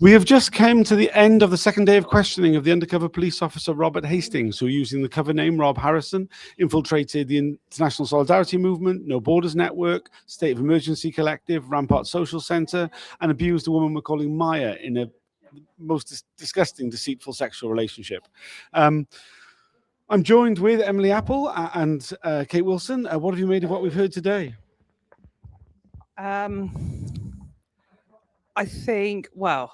We have just come to the end of the second day of questioning of the undercover police officer Robert Hastings, who, using the cover name Rob Harrison, infiltrated the International Solidarity Movement, No Borders Network, State of Emergency Collective, Rampart Social Centre, and abused a woman we're calling Maya in a most disgusting, deceitful sexual relationship. I'm joined with Emily Apple and Kate Wilson. What have you made of what we've heard today? I think, well,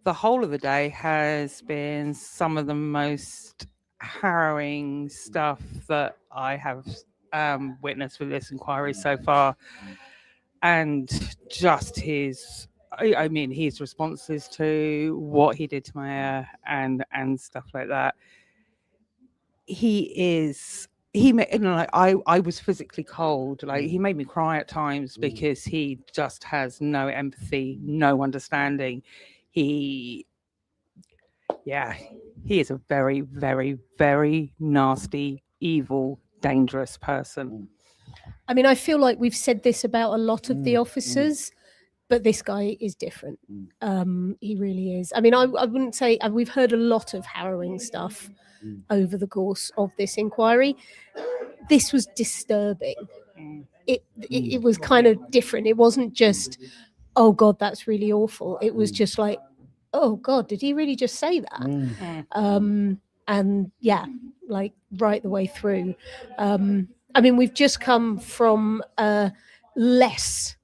the whole of the day has been some of the most harrowing stuff that I have witnessed with this inquiry so far. And just his responses to what he did to Maya and stuff like that. I was physically cold. Like, he made me cry at times because he just has no empathy, no understanding. He is a very, very, very nasty, evil, dangerous person. I mean, I feel like we've said this about a lot of the officers, but this guy is different. He really is. I mean, I wouldn't say we've heard a lot of harrowing stuff over the course of this inquiry. This was disturbing. It was kind of different. It wasn't just, oh God, that's really awful. It was just like, oh God, did he really just say that? And yeah, like right the way through. I mean, we've just come from less.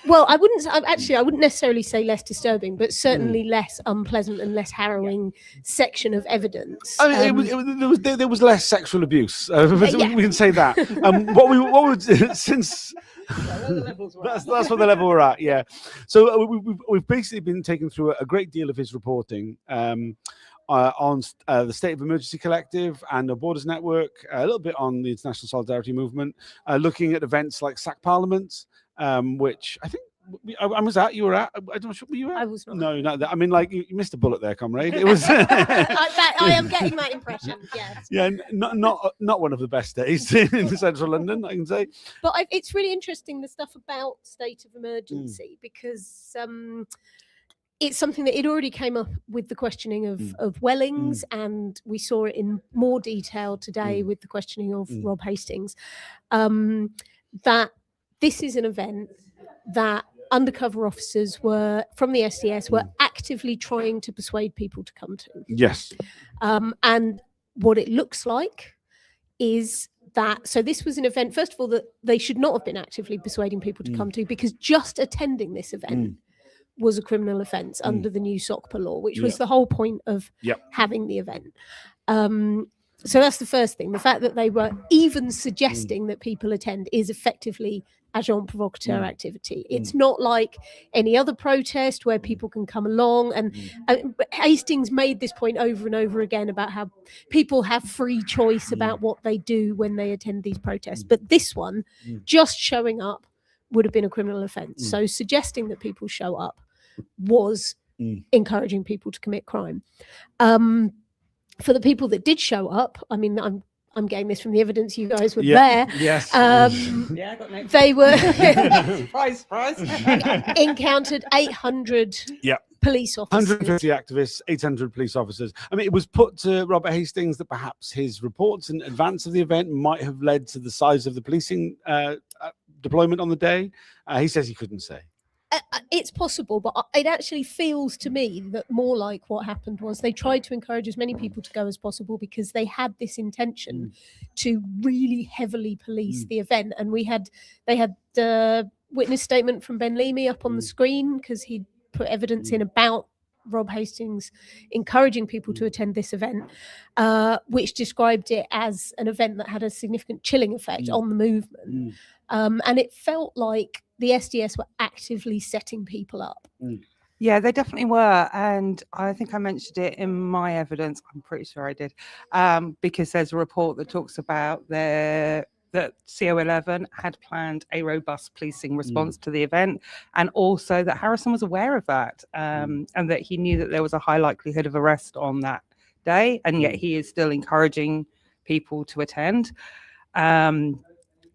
Well, I wouldn't necessarily say less disturbing, but certainly less unpleasant and less harrowing section of evidence. I mean, there was less sexual abuse. We can say that. That's what the level we're at. Yeah. So we've basically been taken through a great deal of his reporting. On the State of Emergency Collective and the Borders Network, a little bit on the International Solidarity Movement, looking at events like Sack Parliament, which I think I was at. You were at. I don't know. Were you at? I was not. No, not that. I mean, like you missed a bullet there, comrade. It was. I am getting that impression. Yes. Yeah, not one of the best days in central London, I can say. But it's really interesting, the stuff about state of emergency, because it's something that it already came up with the questioning of Wellings, and we saw it in more detail today with the questioning of Rob Hastings, that this is an event that undercover officers from the SDS were actively trying to persuade people to come to. Yes. And what it looks like is that, so this was an event, first of all, that they should not have been actively persuading people to come to, because just attending this event was a criminal offence under the new SOCPA law, which was the whole point of having the event. So that's the first thing. The fact that they were even suggesting that people attend is effectively agent provocateur activity. It's not like any other protest where people can come along. And Hastings made this point over and over again about how people have free choice about what they do when they attend these protests. But this one, just showing up would have been a criminal offence. So suggesting that people show up was encouraging people to commit crime. For the people that did show up, I mean, I'm getting this from the evidence, you guys were there. Yes. I got no. They were surprise. encountered 800 police officers. 150 activists, 800 police officers. I mean, it was put to Robert Hastings that perhaps his reports in advance of the event might have led to the size of the policing deployment on the day. He says he couldn't say. It's possible, but it actually feels to me that more like what happened was they tried to encourage as many people to go as possible because they had this intention to really heavily police the event. And they had the witness statement from Ben Leamy up on the screen because he'd put evidence in about Rob Hastings encouraging people to attend this event, which described it as an event that had a significant chilling effect on the movement. And it felt like the SDS were actively setting people up. Yeah, they definitely were. And I think I mentioned it in my evidence. I'm pretty sure I did. Because there's a report that talks about that CO11 had planned a robust policing response to the event, and also that Harrison was aware of that, and that he knew that there was a high likelihood of arrest on that day, and yet he is still encouraging people to attend.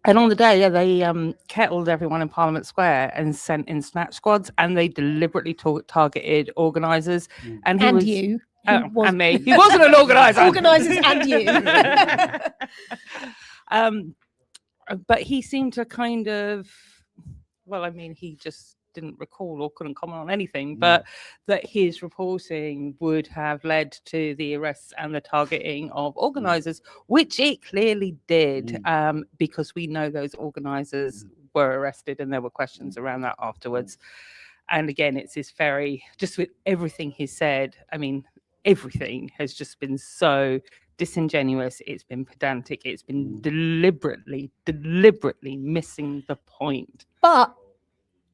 And on the day, they kettled everyone in Parliament Square and sent in snatch squads, and they deliberately targeted organisers. And he was, you. and me. He wasn't an organiser. Organisers and you. But he seemed to kind of, well, I mean, he just didn't recall or couldn't comment on anything, but that his reporting would have led to the arrests and the targeting of organisers, which it clearly did, because we know those organisers were arrested and there were questions around that afterwards. And again, it's this very, just with everything he said, I mean, everything has just been so disingenuous, it's been pedantic, it's been deliberately missing the point. But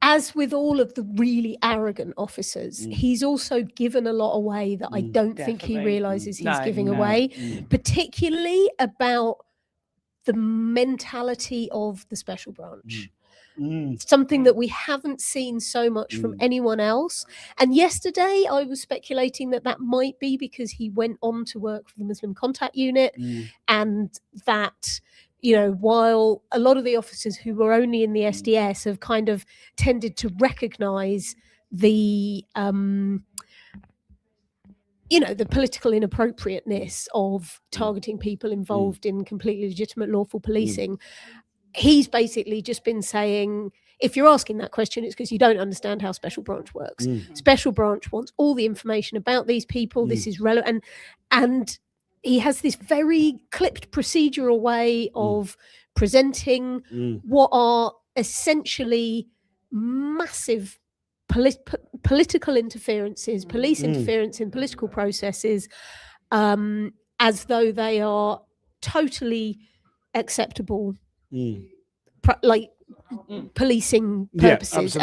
as with all of the really arrogant officers, he's also given a lot away that I don't think he realizes he's giving away, particularly about the mentality of the special branch. Something that we haven't seen so much from anyone else. And yesterday I was speculating that might be because he went on to work for the Muslim Contact Unit, and that, you know, while a lot of the officers who were only in the SDS have kind of tended to recognize the you know, the political inappropriateness of targeting people involved in completely legitimate lawful policing, he's basically just been saying, if you're asking that question, it's because you don't understand how special branch works. Special branch wants all the information about these people. This is relevant. And he has this very clipped procedural way of presenting what are essentially massive political interferences, police interference in political processes, as though they are totally acceptable, like policing purposes.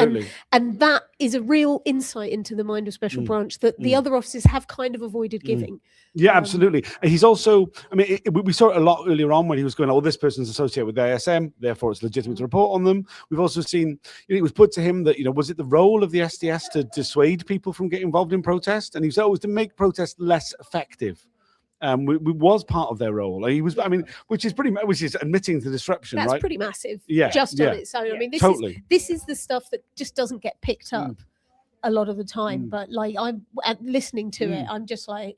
And that is a real insight into the mind of special branch that the other officers have kind of avoided giving. Yeah, absolutely. And he's also, I mean, we saw it a lot earlier on when he was going, oh, this person's associated with the ASM, therefore it's legitimate to report on them. We've also seen, you know, it was put to him that, you know, was it the role of the SDS to dissuade people from getting involved in protest? And he said, oh, it was to make protest less effective. We was part of their role. He was, I mean, which is admitting the disruption, That's right? pretty massive. Yeah, just on its own. I mean, this is the stuff that just doesn't get picked up a lot of the time. But like, I'm listening to it, I'm just like,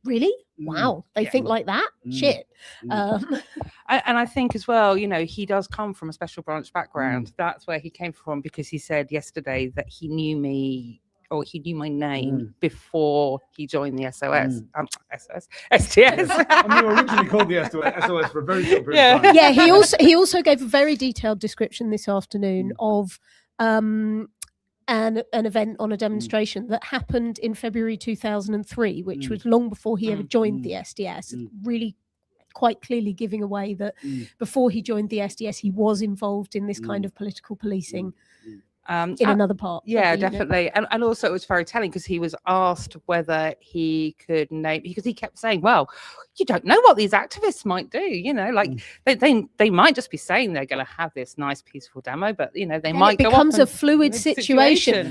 really? Wow, they think like that? Shit. And I think as well, you know, he does come from a special branch background. That's where he came from, because he said yesterday that he knew me, or he knew my name before he joined the SOS. STS. I mean, originally called the SOS for a very short period of time. Yeah, he also gave a very detailed description this afternoon of an event on a demonstration that happened in February 2003, which was long before he ever joined the SDS. Really quite clearly giving away that before he joined the SDS, he was involved in this kind of political policing. In another part. Yeah, definitely. And also it was very telling because he was asked whether he could name, because he kept saying, well, you don't know what these activists might do, you know, like they might just be saying they're going to have this nice peaceful demo, but you know, they might go up. It becomes a fluid situation.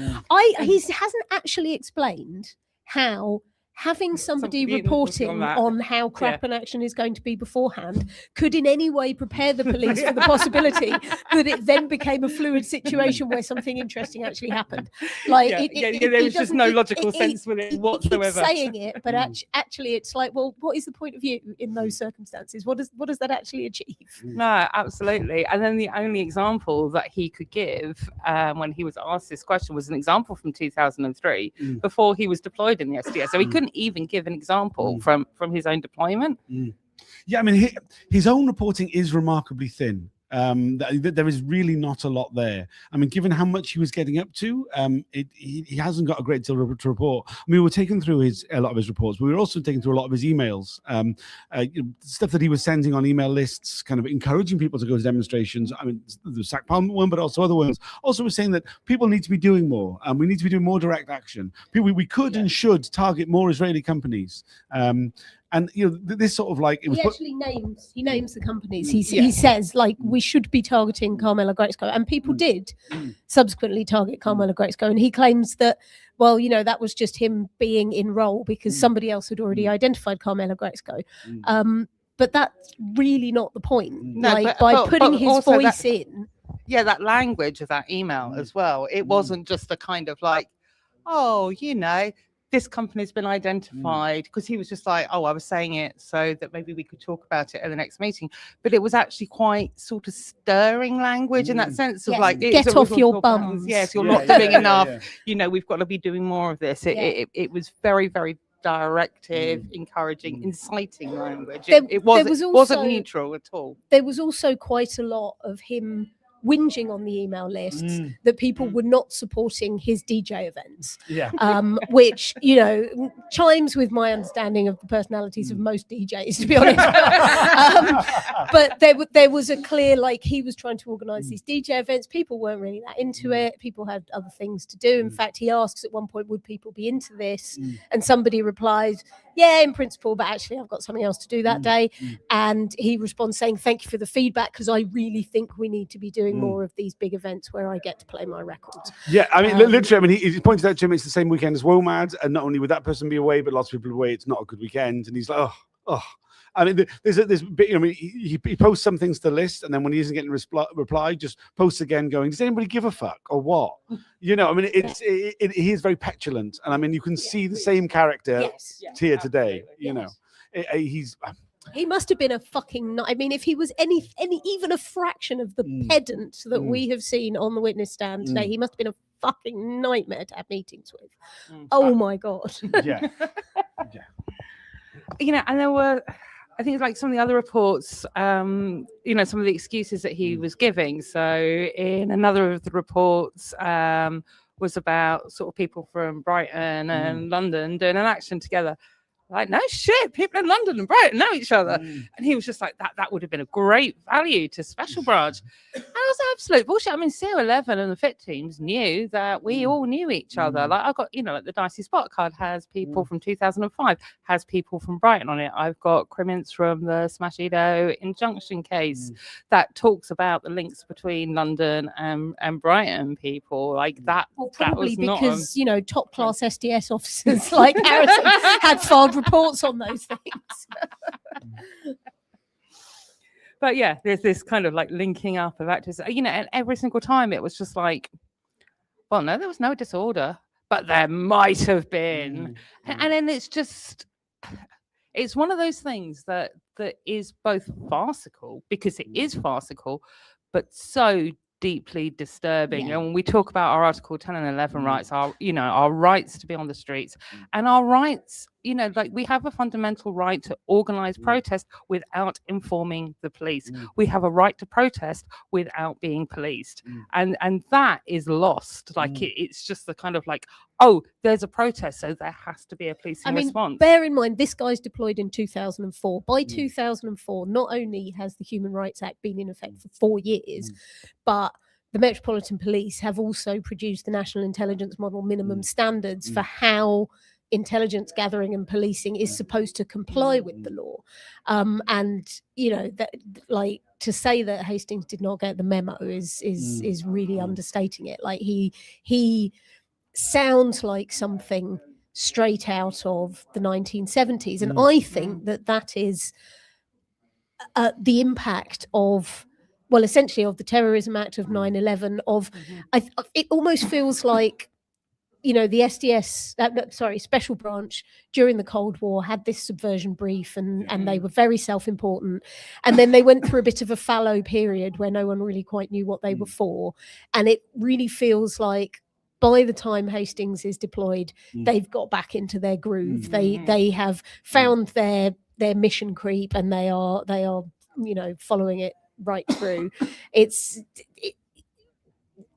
He hasn't actually explained how having somebody reporting on how crap an action is going to be beforehand could in any way prepare the police for the possibility that it then became a fluid situation where something interesting actually happened. Like there was just no logical sense with it whatsoever. He keeps saying it, but actually it's like, well, what is the point of view in those circumstances? What does that actually achieve? No, absolutely. And then the only example that he could give when he was asked this question was an example from 2003 before he was deployed in the SDS. So he couldn't even give an example from his own deployment. Yeah, I mean, his own reporting is remarkably thin. There is really not a lot there. I mean, given how much he was getting up to, he hasn't got a great deal to report. I mean, we were taking through a lot of his reports. We were also taking through a lot of his emails, stuff that he was sending on email lists, kind of encouraging people to go to demonstrations. I mean, the Sack Parliament one, but also other ones. Also, was saying that people need to be doing more, and we need to be doing more direct action. We could and should target more Israeli companies. And you know, this sort of like, it was he names the companies. He says, like, we should be targeting Carmela Gretzko, and people did subsequently target Carmela Gretzko, and he claims that, well, you know, that was just him being in role because somebody else had already identified Carmela Gretzko. but that's really not the point. No, like but- by but putting his also voice that- in. Yeah, that language of that email as well. It wasn't just a kind of like, oh, this company's been identified, because he was just like, oh, I was saying it so that maybe we could talk about it at the next meeting. But it was actually quite sort of stirring language in that sense of Yes, like, get off your bums. Yes, you're Yeah, not yeah, doing yeah, enough. yeah. We've got to be doing more of this. Yeah. It was very, very directive, encouraging, inciting language. There It was wasn't also- neutral at all. There was also quite a lot of him whinging on the email lists that people were not supporting his DJ events, Yeah. which chimes with my understanding of the personalities of most DJs, to be honest. But there was a clear, like, he was trying to organise these DJ events. People weren't really that into it. People had other things to do. In fact, he asks at one point, would people be into this? And somebody replies, yeah, in principle, but actually I've got something else to do that day. And he responds saying, thank you for the feedback, because I really think we need to be doing more of these big events where I get to play my records. Yeah, I mean, literally, I mean, he pointed out to him it's the same weekend as WOMAD, and not only would that person be away, but lots of people away. It's not a good weekend, and he's like, oh. I mean, there's bit. I mean, he posts some things to the list, and then when he isn't getting reply, just posts again, going, "Does anybody give a fuck or what?" I mean, he is very petulant, and I mean, you can see the same character here today. He's. He must have been a fucking. I mean, if he was any even a fraction of the pedant that we have seen on the witness stand today, he must have been a fucking nightmare to have meetings with. Oh my god. Yeah. And there were, I think, like some of the other reports, some of the excuses that he was giving. So in another of the reports was about sort of people from Brighton and London doing an action together. Like, no shit, people in London and Brighton know each other. And he was just like, that would have been a great value to Special Branch. And it was absolute bullshit. I mean, CO11 and the fit teams knew that we all knew each other. Like, I got, like the Dicey Spot card has people from 2005, has people from Brighton on it. I've got criminals from the Smashido injunction case that talks about the links between London and Brighton people. Like that. Well, probably that was because, top class SDS officers like Harrison had filed reports on those things. But yeah, there's this kind of like linking up of actors, and every single time it was just like, well, no, there was no disorder, but there might have been. And then it's one of those things that is both farcical, because it is farcical, but so deeply disturbing. And when we talk about our Article 10 and 11 rights, our rights to be on the streets, and our rights, like we have a fundamental right to organize protest without informing the police. We have a right to protest without being policed. And that is lost. Like it's just the kind of like, oh, there's a protest, so there has to be a policing response. Bear in mind, this guy's deployed in 2004. By 2004, not only has the Human Rights Act been in effect for 4 years, but the Metropolitan Police have also produced the National Intelligence Model minimum standards for how intelligence gathering and policing is supposed to comply with the law. And that, like, to say that Hastings did not get the memo is really understating it. Like he sounds like something straight out of the 1970s, and I think that is the impact of, well, essentially of the Terrorism Act of 9/11. It almost feels like, the SDS, Special Branch during the Cold War had this subversion brief, and they were very self-important, and then they went through a bit of a fallow period where no one really quite knew what they were for, and it really feels like by the time Hastings is deployed, they've got back into their groove. They have found their mission creep, and they are following it right through.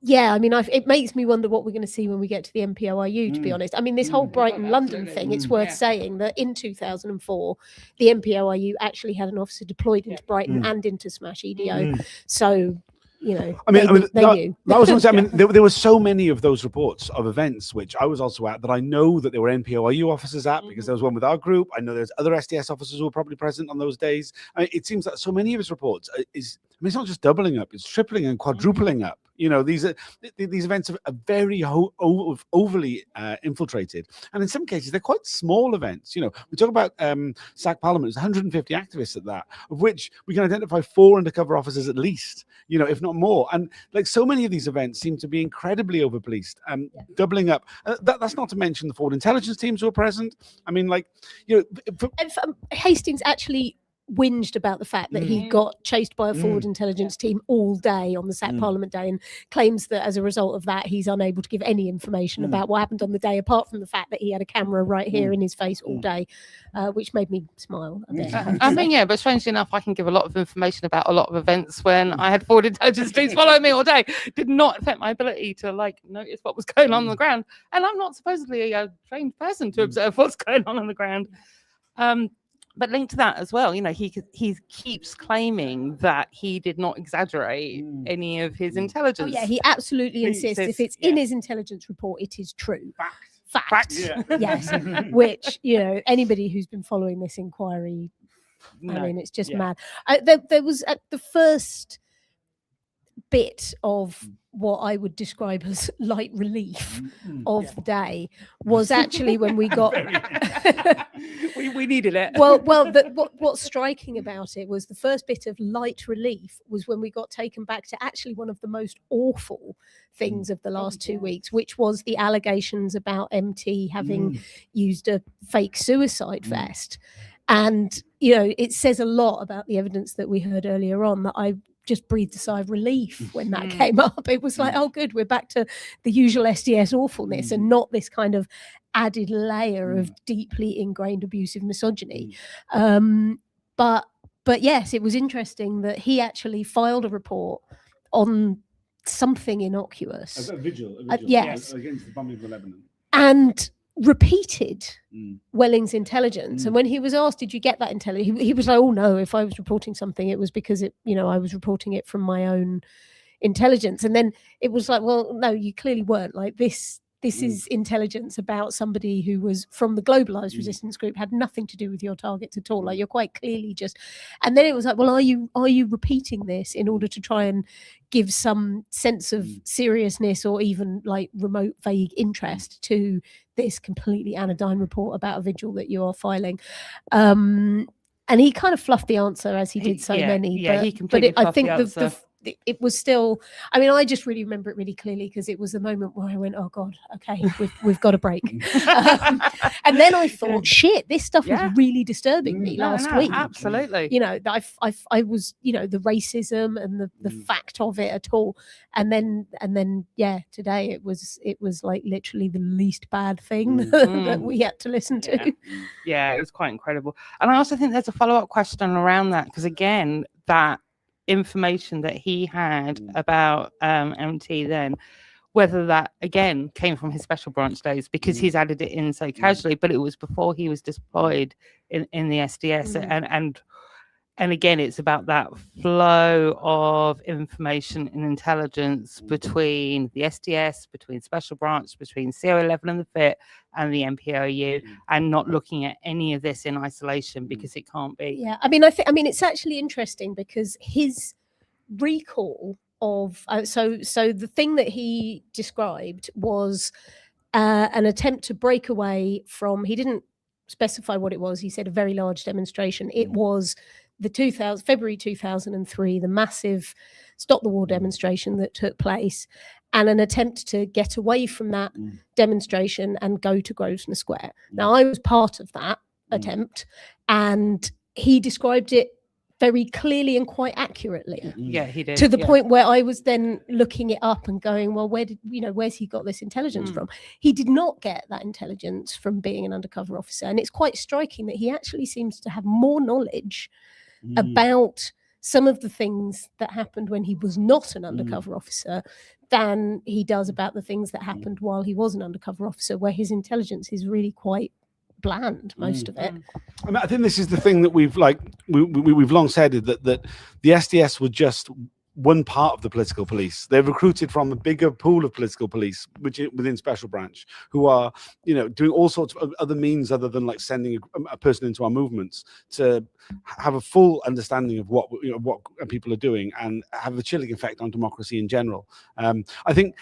Yeah, I mean, it makes me wonder what we're going to see when we get to the MPOIU, to be honest. I mean, this whole Brighton-London thing, it's worth saying that in 2004, the MPOIU actually had an officer deployed into Brighton and into Smash EDO. So, they knew. That was what I'm saying. I mean, there were so many of those reports of events, which I was also at, that I know that there were NPOIU officers at, because there was one with our group. I know there's other SDS officers who were probably present on those days. I mean, it seems that so many of his reports mean, it's not just doubling up; it's tripling and quadrupling up. You know, these events are very overly infiltrated, and in some cases they're quite small events. You know, we talk about SAC Parliament. There's 150 activists at that, of which we can identify 4 undercover officers at least. You know, if not more. And like so many of these events seem to be incredibly over-policed, doubling up. That's not to mention the forward intelligence teams who are present. I mean, like, you know, and Hastings actually whinged about the fact that he got chased by a forward intelligence team all day on the SAC Parliament Day, and claims that as a result of that he's unable to give any information about what happened on the day, apart from the fact that he had a camera right here in his face all day, which made me smile a bit. I mean, yeah, but strangely enough, I can give a lot of information about a lot of events when I had forward intelligence teams following me all day. Did not affect my ability to like notice what was going on the ground, and I'm not supposedly a trained person to observe what's going on the ground. But linked to that as well, you know, he keeps claiming that he did not exaggerate any of his intelligence. Oh, yeah, he absolutely insists if it's in his intelligence report, it is true. Fact. Yeah. Yes. Which, you know, anybody who's been following this inquiry, I mean, it's just mad. There was at the first bit of what I would describe as light relief of the day was actually when we got we needed it. well what's striking about it was the first bit of light relief was when we got taken back to actually one of the most awful things of the last 2 weeks, which was the allegations about MT having used a fake suicide vest. And, you know, it says a lot about the evidence that we heard earlier on that I just breathed a sigh of relief when that came up. It was like, oh, good, we're back to the usual SDS awfulness and not this kind of added layer of deeply ingrained abusive misogyny. But yes, it was interesting that he actually filed a report on something innocuous. A vigil, yes, against the bombing of Lebanon. And repeated Welling's intelligence. And when he was asked, did you get that intelligence? He was like, oh no, if I was reporting something, it was because it, you know, I was reporting it from my own intelligence. And then it was like, well, no, you clearly weren't. Like this is intelligence about somebody who was from the globalized resistance group, had nothing to do with your targets at all. Like you're quite clearly just, and then it was like, well, are you repeating this in order to try and give some sense of seriousness or even like remote vague interest to this completely anodyne report about a vigil that you are filing? And he kind of fluffed the answer, as he did so many. Yeah, he completely I think the answer. It was still, I mean, I just really remember it really clearly because it was the moment where I went, oh God, okay, we've got a break. And then I thought, shit, this stuff was really disturbing me last week. Absolutely. You know, I was, you know, the racism and the fact of it at all. And then, yeah, today it was like literally the least bad thing that we had to listen to. Yeah, it was quite incredible. And I also think there's a follow-up question around that because, again, that information that he had about MT then, whether that again came from his special branch days because he's added it in so casually, but it was before he was deployed in the SDS. And again, it's about that flow of information and intelligence between the SDS, between special branch, between CO11 and the FIT and the MPOU, and not looking at any of this in isolation because it can't be. Yeah, I mean, it's actually interesting because his recall of so the thing that he described was an attempt to break away from. He didn't specify what it was. He said a very large demonstration. It was the February 2003, the massive Stop the War demonstration that took place, and an attempt to get away from that demonstration and go to Grosvenor Square. Now, I was part of that attempt, and he described it very clearly and quite accurately. Yeah, he did. To the point where I was then looking it up and going, well, where's he got this intelligence from? He did not get that intelligence from being an undercover officer. And it's quite striking that he actually seems to have more knowledge about some of the things that happened when he was not an undercover officer than he does about the things that happened while he was an undercover officer, where his intelligence is really quite bland, most of it. I mean, I think this is the thing that we've long said, that the SDS were just one part of the political police. They're recruited from a bigger pool of political police, which within special branch, who are, doing all sorts of other means other than like sending a person into our movements to have a full understanding of what people are doing and have a chilling effect on democracy in general. I think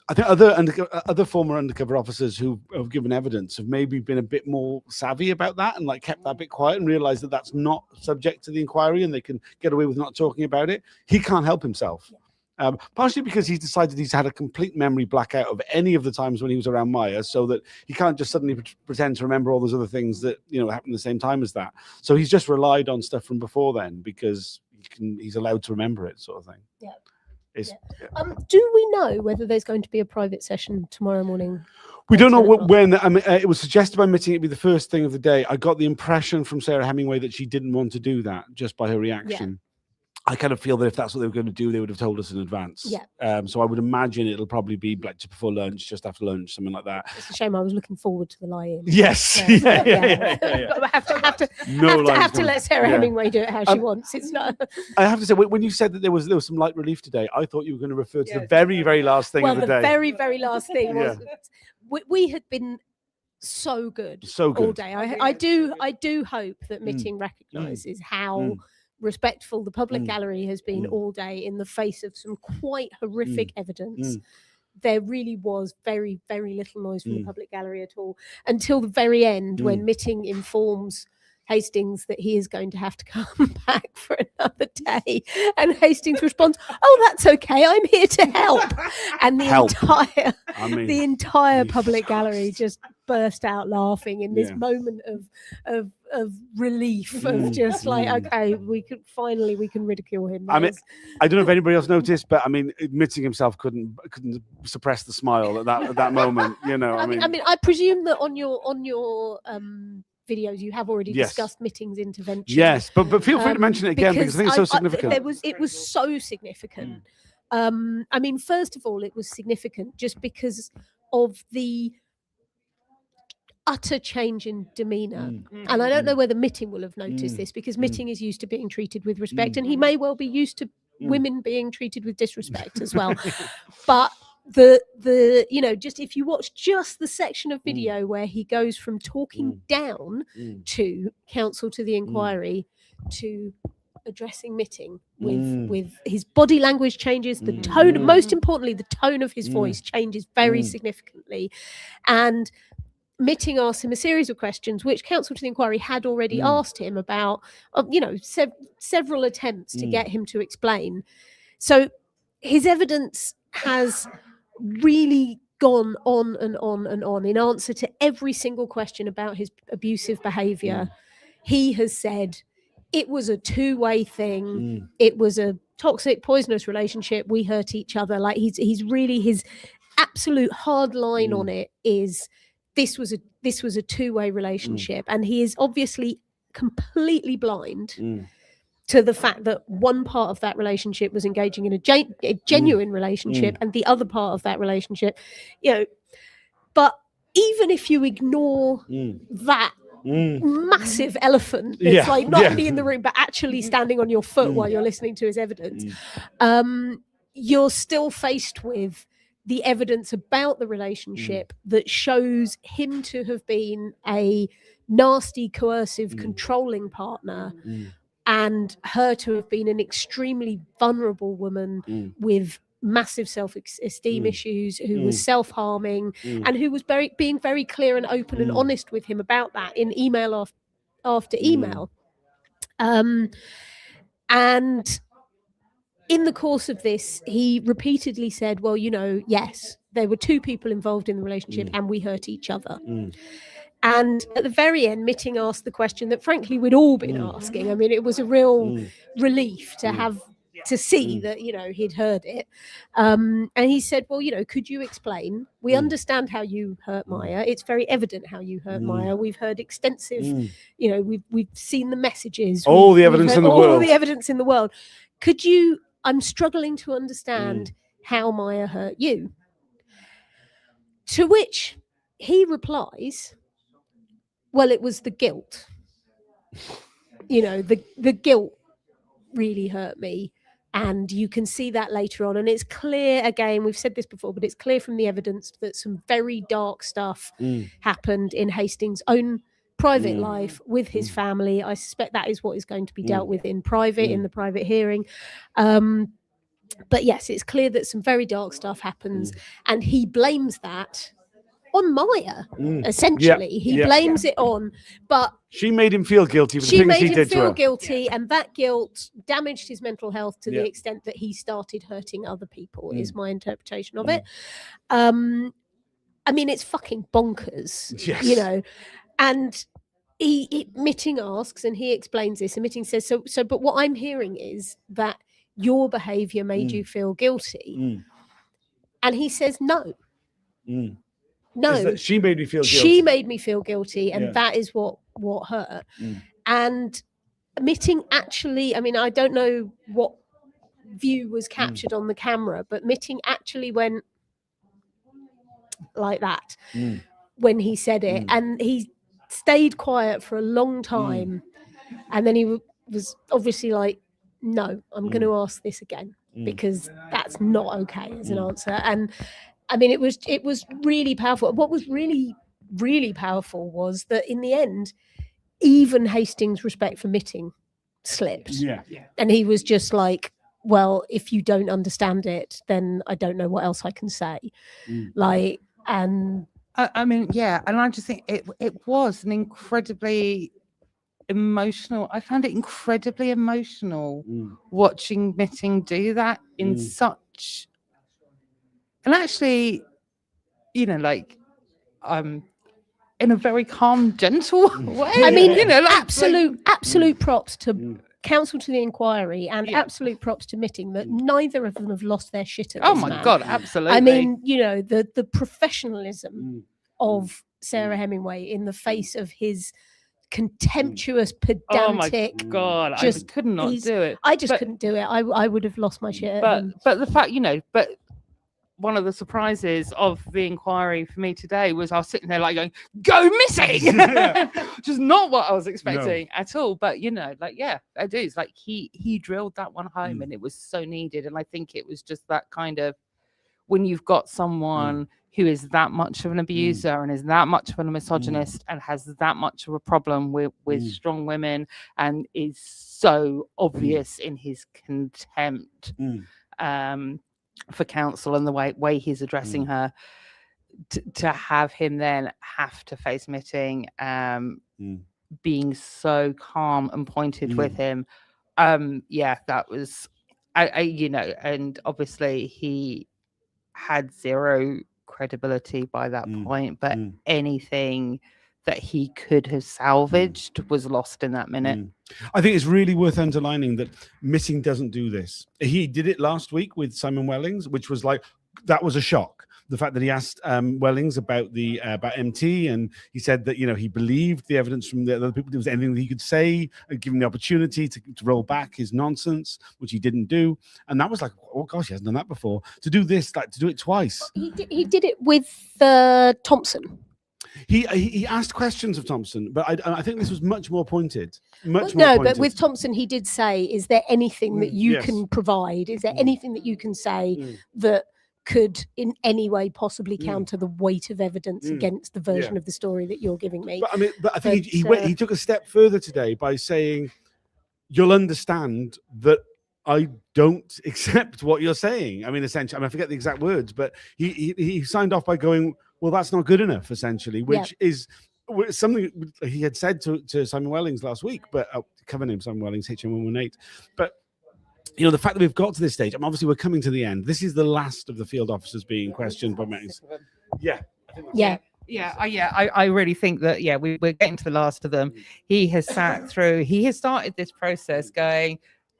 other former undercover officers who have given evidence have maybe been a bit more savvy about that and like kept that bit quiet and realized that that's not subject to the inquiry and they can get away with not talking about it. He can't help himself. Partially because he's decided he's had a complete memory blackout of any of the times when he was around Maya, so that he can't just suddenly pretend to remember all those other things that happened at the same time as that. So he's just relied on stuff from before then because he's allowed to remember it, sort of thing. Yeah. Do we know whether there's going to be a private session tomorrow morning? We don't know when. I mean, it was suggested by Mitting it'd be the first thing of the day. I got the impression from Sarah Hemingway that she didn't want to do that just by her reaction. I kind of feel that if that's what they were going to do, they would have told us in advance. So I would imagine it'll probably be like just before lunch, just after lunch, something like that. It's a shame. I was looking forward to the lie-in. Yes. Yeah. But I have to let Sarah Hemingway do it how she wants. It's not. I have to say, when you said that there was some light relief today, I thought you were going to refer to the very, very last thing of the day. Well, the very, very last thing was we had been so good all day. I do hope that Mitting recognises how respectful the public gallery has been all day in the face of some quite horrific evidence. There really was very, very little noise from the public gallery at all until the very end when Mitting informs Hastings that he is going to have to come back for another day, and Hastings responds, "Oh, that's okay, I'm here to help." And the entire public gallery just burst out laughing in this moment of relief, of just like, okay, we can ridicule him. I mean, I don't know if anybody else noticed, but I mean, Mitting himself couldn't suppress the smile at that moment. I mean, I presume that on your videos you have already discussed Mitting's intervention. Yes, but feel free to mention it again because I think it's so significant. It was so significant. I mean, first of all, it was significant just because of the utter change in demeanour. And I don't know whether Mitting will have noticed this because Mitting is used to being treated with respect, and he may well be used to women being treated with disrespect as well. But just if you watch just the section of video where he goes from talking down to counsel to the inquiry to addressing Mitting with his body language changes, the tone, most importantly, the tone of his voice changes very significantly. And Mitting asked him a series of questions, which counsel to the inquiry had already asked him about, several attempts to get him to explain. So his evidence has really gone on and on and on in answer to every single question about his abusive behaviour. He has said it was a two-way thing. It was a toxic, poisonous relationship. We hurt each other. Like he's really, his absolute hard line on it is this was a two-way relationship, and he is obviously completely blind to the fact that one part of that relationship was engaging in a genuine relationship, and the other part of that relationship, but even if you ignore that massive elephant that's like not only in the room but actually standing on your foot while you're listening to his evidence, you're still faced with the evidence about the relationship that shows him to have been a nasty, coercive, controlling partner, and her to have been an extremely vulnerable woman with massive self-esteem issues, who was self-harming, and who was being very clear and open and honest with him about that in email after email. And in the course of this, he repeatedly said, well, yes, there were two people involved in the relationship and we hurt each other. And at the very end, Mitting asked the question that, frankly, we'd all been asking. I mean, it was a real relief to see that, he'd heard it. And he said, well, could you explain? We understand how you hurt Maya. It's very evident how you hurt Maya. We've heard extensive, we've seen the messages. All the evidence in the world. All the evidence in the world. Could you, I'm struggling to understand how Maya hurt you. To which he replies, well, it was the guilt. The guilt really hurt me. And you can see that later on. And it's clear, again, we've said this before, but it's clear from the evidence that some very dark stuff happened in Hastings' own private life with his family. I suspect that is what is going to be dealt with in private, in the private hearing. But yes, it's clear that some very dark stuff happens. And he blames that on Maya, essentially. He blames it on, but she made him feel guilty for the she things made he him did to feel her. guilty, and that guilt damaged his mental health to the extent that he started hurting other people, is my interpretation of it. I mean, it's fucking bonkers, you know. And Mitting asks, and he explains this, and Mitting says, so, but what I'm hearing is that your behaviour made you feel guilty. And he says, no. No, she made me feel guilty. She made me feel guilty, and that is what hurt. And Mitting actually, I mean, I don't know what view was captured on the camera, but Mitting actually went like that when he said it, and he stayed quiet for a long time, and then he was obviously like, no, I'm going to ask this again, because that's not okay as an answer. And I mean, it was really powerful. What was really, really powerful was that in the end, even Hastings' respect for Mitting slipped. And he was just like, well, if you don't understand it, then I don't know what else I can say. Like, and I mean, yeah, and I just think it was an incredibly emotional. I found it incredibly emotional watching Mitting do that in such. And actually, you know, like, in a very calm, gentle way. I mean, you know, like, absolute props to counsel to the inquiry, and absolute props to Mitting that neither of them have lost their shit at this man. God, absolutely. I mean, you know, the professionalism of Sarah Hemingway in the face of his contemptuous, pedantic. Oh my God, I just could not do it. I just couldn't do it. I would have lost my shit. But the fact, you know, one of the surprises of the inquiry for me today was I was sitting there like going, go missing, just not what I was expecting at all. But, you know, like, yeah, I do. It's like he drilled that one home and it was so needed. And I think it was just that kind of, when you've got someone who is that much of an abuser and is that much of a misogynist and has that much of a problem with strong women and is so obvious in his contempt for counsel and the way he's addressing her, to have him then have to face Mitting, being so calm and pointed with him. That was, I you know, and obviously he had zero credibility by that point, but anything that he could have salvaged was lost in that minute. I think it's really worth underlining that Mitting doesn't do this. He did it last week with Simon Wellings, which was like, that was a shock. The fact that he asked Wellings about MT, and he said that, you know, he believed the evidence from the other people. There was anything that he could say, and give him the opportunity to roll back his nonsense, which he didn't do. And that was like, oh gosh, he hasn't done that before. To do this, like to do it twice. He did it with Thompson. He asked questions of Thompson, but I think this was much more pointed. But with Thompson, he did say, is there anything that you can provide? Is there anything that you can say that could in any way possibly counter the weight of evidence against the version of the story that you're giving me? But I think he took a step further today by saying, you'll understand that I don't accept what you're saying. I mean, essentially, I forget the exact words, but he signed off by going, well, that's not good enough, essentially, which is something he had said to Simon Wellings last week, but cover name Simon Wellings, HM118. But, you know, the fact that we've got to this stage, obviously we're coming to the end. This is the last of the field officers being questioned by Wellings. I really think that, we're getting to the last of them. He has started this process going,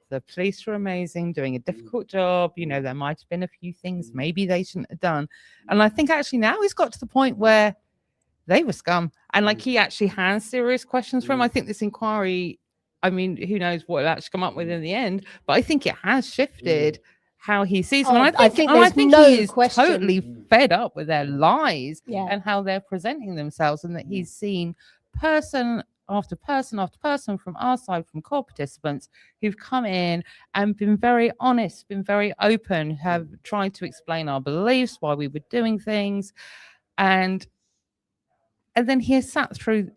the police were amazing, doing a difficult job. You know, there might have been a few things maybe they shouldn't have done. And I think actually now he's got to the point where they were scum. And like, he actually has serious questions for him. I think this inquiry, I mean, who knows what it'll actually come up with in the end, but I think it has shifted how he sees them. And I think he is totally fed up with their lies and how they're presenting themselves, and that he's seen person after person from our side, from core participants who've come in and been very honest, been very open, have tried to explain our beliefs, why we were doing things. And then he has sat through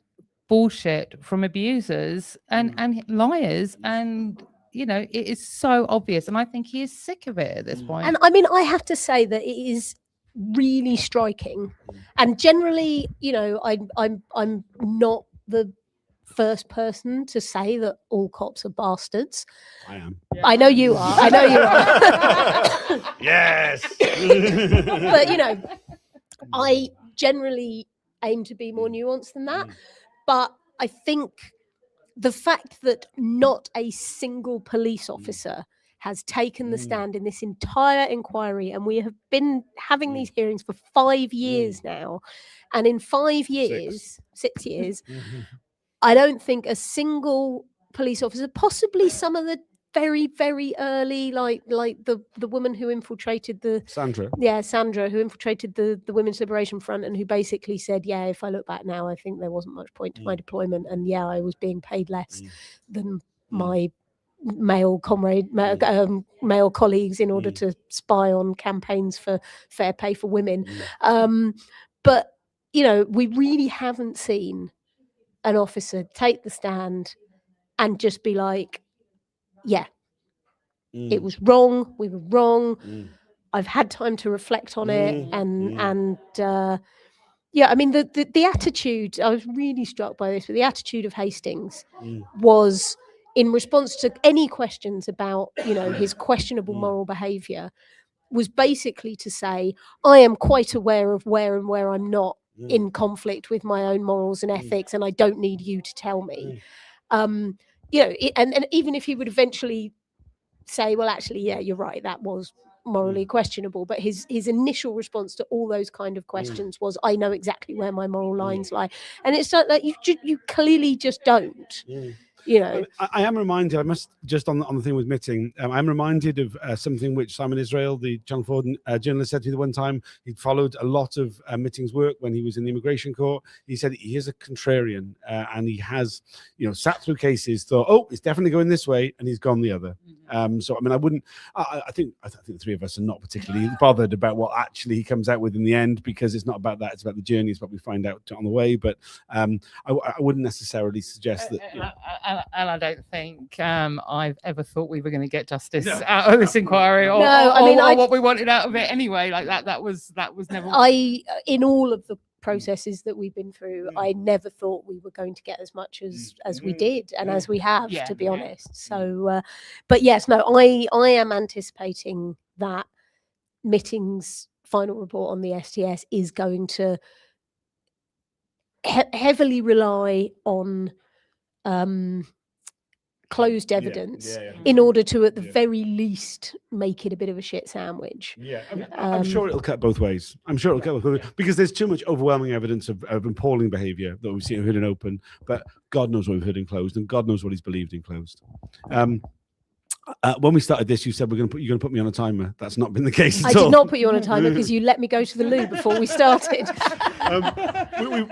bullshit from abusers and liars, and it is so obvious, and I think he is sick of it at this point. And I mean, I have to say that it is really striking, and generally, I'm not the first person to say that all cops are bastards. I am. I know you are. I know you are. Yes. But I generally aim to be more nuanced than that. But I think the fact that not a single police officer has taken the stand in this entire inquiry, and we have been having these hearings for 5 years now, and in 5 years, 6 years, I don't think a single police officer, possibly some of the very, very early, like the woman who infiltrated Sandra, who infiltrated the Women's Liberation Front, and who basically said, yeah, if I look back now, I think there wasn't much point to my deployment, and yeah, I was being paid less than my male colleagues in order to spy on campaigns for fair pay for women. But we really haven't seen an officer take the stand and just be like, yeah, it was wrong, we were wrong, I've had time to reflect on it, and I mean, the attitude, I was really struck by this, but the attitude of Hastings was, in response to any questions about his questionable moral behavior, was basically to say, I am quite aware of where I'm not in conflict with my own morals and ethics, and I don't need you to tell me. And even if he would eventually say, well, actually, yeah, you're right, that was morally questionable, but his initial response to all those kind of questions was, I know exactly where my moral lines lie. And it's like you clearly just don't. I am reminded, I must just on the thing with Mitting, I'm reminded of something which Simon Israel, the Channel 4 journalist, said to me the one time. He'd followed a lot of Mitting's work when he was in the immigration court. He said he is a contrarian, and he has, sat through cases, thought, oh, it's definitely going this way, and he's gone the other. So I mean, I think the three of us are not particularly bothered about what actually he comes out with in the end, because it's not about that. It's about the journey. It's what we find out on the way. But I wouldn't necessarily suggest that. And I don't think I've ever thought we were going to get justice out of this inquiry, or what we wanted out of it anyway. Like that was never. In all of the processes that we've been through, I never thought we were going to get as much as we did, and as we have, to be honest. So, but yes, no, I am anticipating that Mitting's final report on the STS is going to heavily rely on closed evidence in order to, at the very least, make it a bit of a shit sandwich. I'm sure it'll cut both ways. Because there's too much overwhelming evidence of appalling behaviour that we've seen heard in open, but God knows what we've heard in closed, and God knows what he's believed in closed. When we started this, you said you're going to put me on a timer. That's not been the case at all. I did not put you on a timer because you let me go to the loo before we started.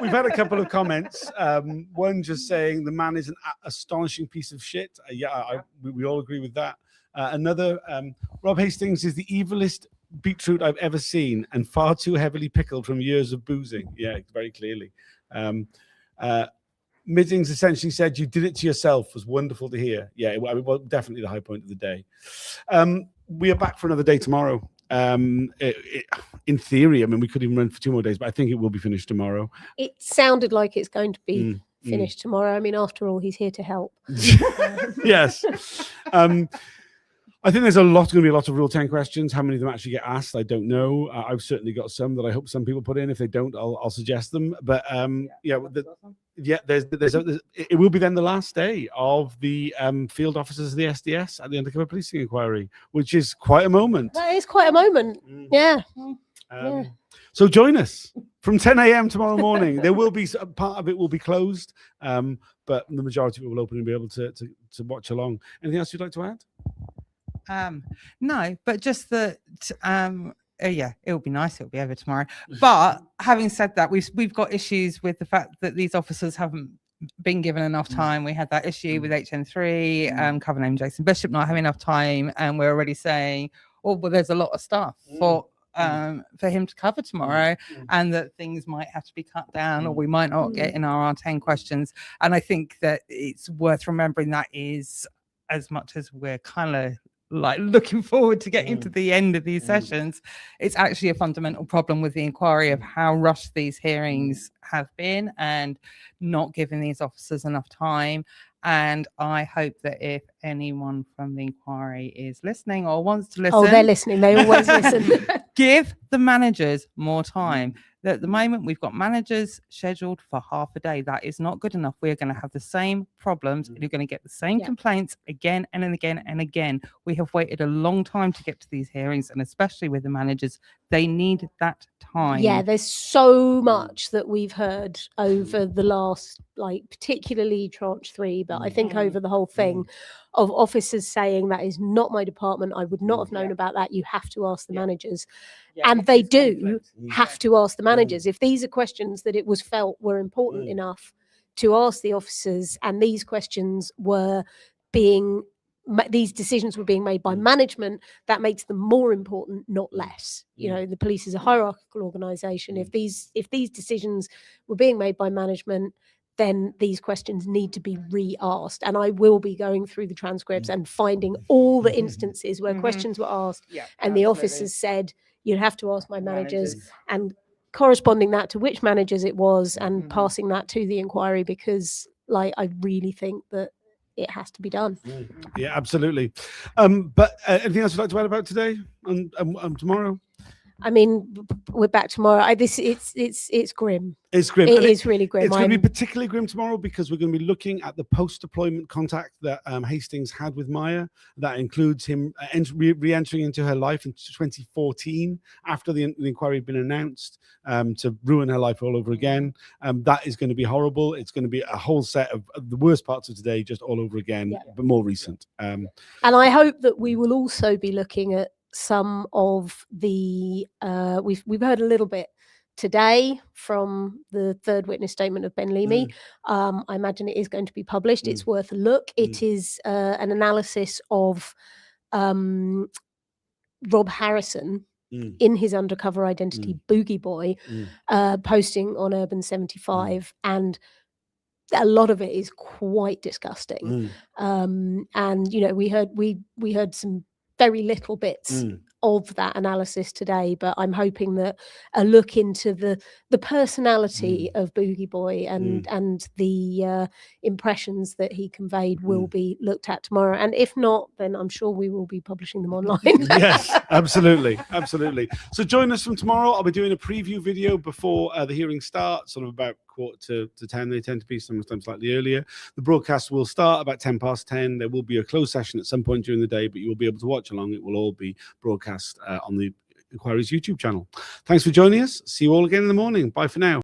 We've had a couple of comments. One just saying the man is an astonishing piece of shit. We all agree with that. Another, Rob Hastings is the evilest beetroot I've ever seen, and far too heavily pickled from years of boozing. Yeah, very clearly. Middings essentially said, you did it to yourself. Was wonderful to hear. Yeah, well, definitely the high point of the day. We are back for another day tomorrow. In theory, I mean, we could even run for 2 more days, but I think it will be finished tomorrow. It sounded like it's going to be finished tomorrow. I mean, after all, he's here to help. Yes. I think there's going to be a lot of Rule 10 questions. How many of them actually get asked, I don't know. I've certainly got some that I hope some people put in. If they don't, I'll suggest them. But it will be then the last day of the field officers of the SDS at the undercover policing inquiry, which is quite a moment. That is quite a moment. Yeah. So join us from 10 a.m. tomorrow morning. There will be part of it will be closed, but the majority of it will open and be able to watch along. Anything else you'd like to add? No, but just that it'll be nice, it'll be over tomorrow. But having said that, we've got issues with the fact that these officers haven't been given enough time. We had that issue with HN3, cover name Jason Bishop not having enough time, and we're already saying, oh, well, there's a lot of stuff for him to cover tomorrow, and that things might have to be cut down, or we might not get in our 10 questions. And I think that it's worth remembering that is, as much as we're kind of like looking forward to getting to the end of these sessions, it's actually a fundamental problem with the inquiry of how rushed these hearings have been and not giving these officers enough time. And I hope that if anyone from the inquiry is listening or wants to listen, they're listening, they always listen. Give the managers more time. At the moment, we've got managers scheduled for half a day. That is not good enough. We're going to have the same problems. You're going to get the same complaints again and again and again. We have waited a long time to get to these hearings, and especially with the managers, they need that time. Yeah, there's so much that we've heard over the last, like, particularly tranche 3, but I think over the whole thing, of officers saying that is not my department. I would not have known about that. You have to ask the managers. And they do have to ask the managers. If these are questions that it was felt were important enough to ask the officers, and these questions were being, these decisions were being made by management, that makes them more important, not less. You know, the police is a hierarchical organisation. If these decisions were being made by management, then these questions need to be re-asked. And I will be going through the transcripts and finding all the instances where questions were asked and the officers said, you'd have to ask my managers, and corresponding that to which managers it was, and passing that to the inquiry, because, like, I really think that it has to be done. Yeah, absolutely. But anything else you'd like to add about today and tomorrow? I mean, we're back tomorrow. It's grim. It's grim. It is really grim. It's going to be particularly grim tomorrow because we're going to be looking at the post-deployment contact that Hastings had with Maya. That includes him re-entering into her life in 2014 after the inquiry had been announced, to ruin her life all over again. That is going to be horrible. It's going to be a whole set of the worst parts of today just all over again, but more recent. And I hope that we will also be looking at some of the we've heard a little bit today from the third witness statement of Ben Leamy. I imagine it is going to be published. It's worth a look. It is an analysis of Rob Harrison in his undercover identity Boogie Boy, posting on Urban 75, and a lot of it is quite disgusting. And you know, we heard some very little bits of that analysis today, but I'm hoping that a look into the personality of Boogie Boy and the impressions that he conveyed will be looked at tomorrow. And if not, then I'm sure we will be publishing them online. Yes, absolutely. So join us from tomorrow. I'll be doing a preview video before the hearing starts, sort of about 9:45 they tend to be, sometimes slightly earlier. The broadcast will start about 10:10. There will be a closed session at some point during the day, but you will be able to watch along. It will all be broadcast on the Inquiry's YouTube channel. Thanks for joining us. See you all again in the morning. Bye for now.